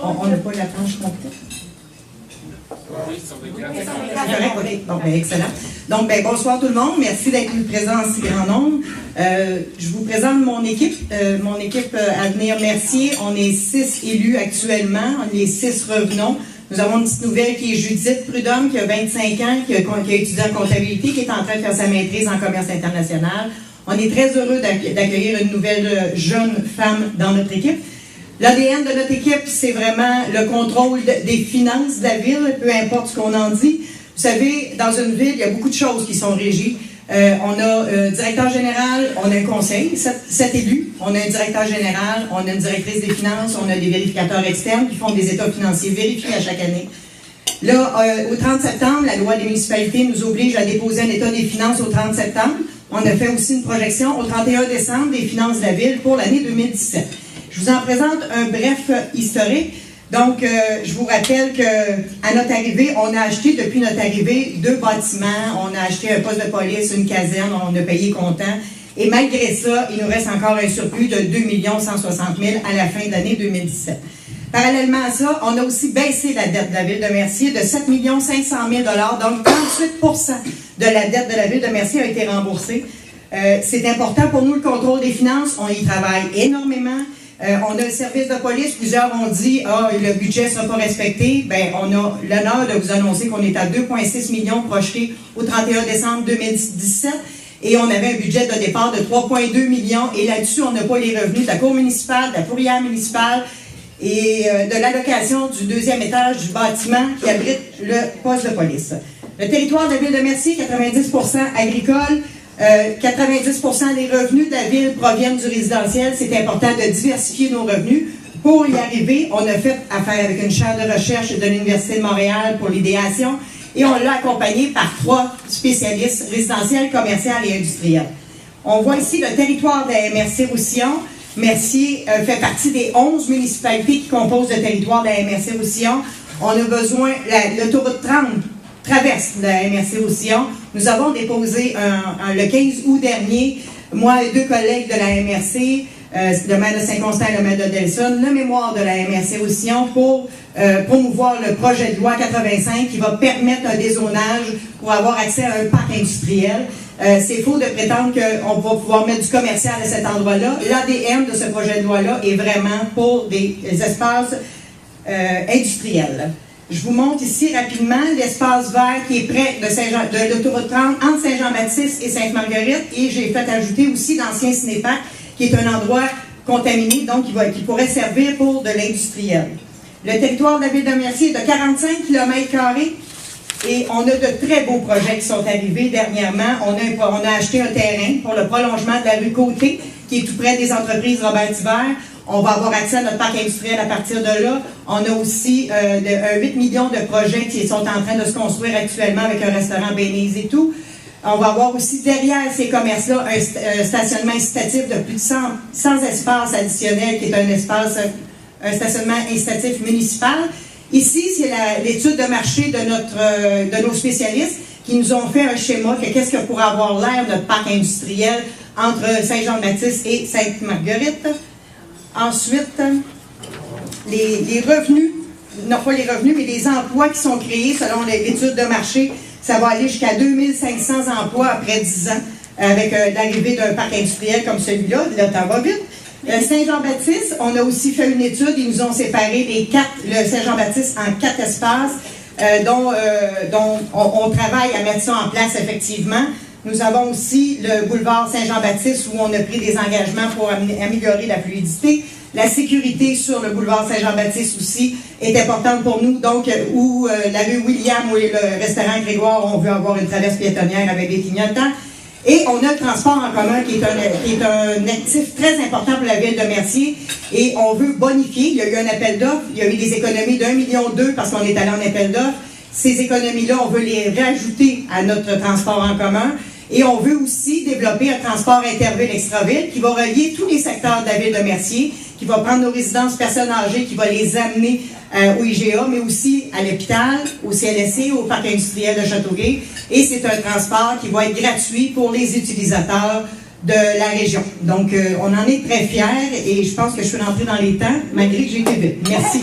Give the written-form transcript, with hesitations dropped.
On n'a pas la planche complète? Oui, sur l'écran. Correct, ok. Bon, ben, excellent. Donc, ben, bonsoir tout le monde. Merci d'être présents en si grand nombre. Je vous présente mon équipe. Avenir Mercier. On est 6 élus actuellement. On est 6 revenons. Nous avons une petite nouvelle qui est Judith Prudhomme, qui a 25 ans, qui a étudié en comptabilité, qui est en train de faire sa maîtrise en commerce international. On est très heureux d'accueillir une nouvelle jeune femme dans notre équipe. L'ADN de notre équipe, c'est vraiment le contrôle des finances de la ville, peu importe ce qu'on en dit. Vous savez, dans une ville, il y a beaucoup de choses qui sont régies. On a un directeur général, on a un conseil, 7 élus, on a un directeur général, on a une directrice des finances, on a des vérificateurs externes qui font des états financiers vérifiés à chaque année. Là, au 30 septembre, la loi des municipalités nous oblige à déposer un état des finances au 30 septembre. On a fait aussi une projection au 31 décembre des finances de la ville pour l'année 2017. Je vous en présente un bref historique. Donc, je vous rappelle qu'à notre arrivée, on a acheté depuis notre arrivée 2 bâtiments. On a acheté un poste de police, une caserne, on a payé comptant. Et malgré ça, il nous reste encore un surplus de 2 160 000 à la fin de l'année 2017. Parallèlement à ça, on a aussi baissé la dette de la Ville de Mercier de 7 500 000 $. Donc, 38% de la dette de la Ville de Mercier a été remboursée. C'est important pour nous, le contrôle des finances. On y travaille énormément. On a un service de police. Plusieurs ont dit « Ah, le budget ne sera pas respecté ». Bien, on a l'honneur de vous annoncer qu'on est à 2,6 millions projetés au 31 décembre 2017. Et on avait un budget de départ de 3,2 millions. Et là-dessus, on n'a pas les revenus de la cour municipale, de la fourrière municipale et de l'allocation du 2e étage du bâtiment qui abrite le poste de police. Le territoire de la Ville de Mercier, 90% agricole. 90% des revenus de la ville proviennent du résidentiel. C'est important de diversifier nos revenus. Pour y arriver, on a fait affaire avec une chaire de recherche de l'Université de Montréal pour l'idéation et on l'a accompagné par 3 spécialistes résidentiels, commerciaux et industriels. On voit ici le territoire de la MRC-Roussillon. Mercier fait partie des 11 municipalités qui composent le territoire de la MRC-Roussillon. On a besoin, l'autoroute 30 traverse la MRC-Roussillon. Nous avons déposé le 15 août dernier, moi et 2 collègues de la MRC, le maire de Saint-Constant et le maire de Delson, le mémoire de la MRC-Roussillon pour promouvoir le projet de loi 85 qui va permettre un dézonage pour avoir accès à un parc industriel. C'est faux de prétendre qu'on va pouvoir mettre du commercial à cet endroit-là. L'ADN de ce projet de loi-là est vraiment pour des espaces industriels. Je vous montre ici rapidement l'espace vert qui est près de l'autoroute 30 entre Saint-Jean-Baptiste et Sainte-Marguerite. Et j'ai fait ajouter aussi l'ancien Cinépac, qui est un endroit contaminé, donc qui pourrait servir pour de l'industriel. Le territoire de la Ville de Mercier est de 45 km² et on a de très beaux projets qui sont arrivés dernièrement. On a acheté un terrain pour le prolongement de la rue Côté, qui est tout près des entreprises Robert Hibert. On va avoir accès à notre parc industriel à partir de là. On a aussi 8 millions de projets qui sont en train de se construire actuellement avec un restaurant Bénise et tout. On va avoir aussi derrière ces commerces-là un stationnement incitatif de plus de 100 espaces additionnels, qui est un stationnement incitatif municipal. Ici, c'est l'étude de marché de nos spécialistes qui nous ont fait un schéma de qu'est-ce que pourrait avoir l'air notre parc industriel entre Saint-Jean-Baptiste et Sainte-Marguerite. Ensuite, les revenus, non pas les revenus, mais les emplois qui sont créés selon l'étude de marché, ça va aller jusqu'à 2500 emplois après 10 ans, avec l'arrivée d'un parc industriel comme celui-là. Le temps va vite. Saint-Jean-Baptiste, on a aussi fait une étude, ils nous ont séparé le Saint-Jean-Baptiste en 4 espaces, dont on travaille à mettre ça en place effectivement. Nous avons aussi le boulevard Saint-Jean-Baptiste où on a pris des engagements pour améliorer la fluidité. La sécurité sur le boulevard Saint-Jean-Baptiste aussi est importante pour nous. Donc, où la rue William ou le restaurant Grégoire, on veut avoir une traverse piétonnière avec des clignotants. Et on a le transport en commun qui est un actif très important pour la Ville de Mercier. Et on veut bonifier. Il y a eu un appel d'offres. Il y a eu des économies de 1,2 million parce qu'on est allé en appel d'offres. Ces économies-là, on veut les rajouter à notre transport en commun. Et on veut aussi développer un transport interville extraville qui va relier tous les secteurs de la Ville de Mercier, qui va prendre nos résidences personnes âgées, qui va les amener au IGA, mais aussi à l'hôpital, au CLSC, au parc industriel de Châteauguay. Et c'est un transport qui va être gratuit pour les utilisateurs de la région. Donc, on en est très fiers et je pense que je suis rentrée dans les temps, malgré que j'ai été vite. Merci.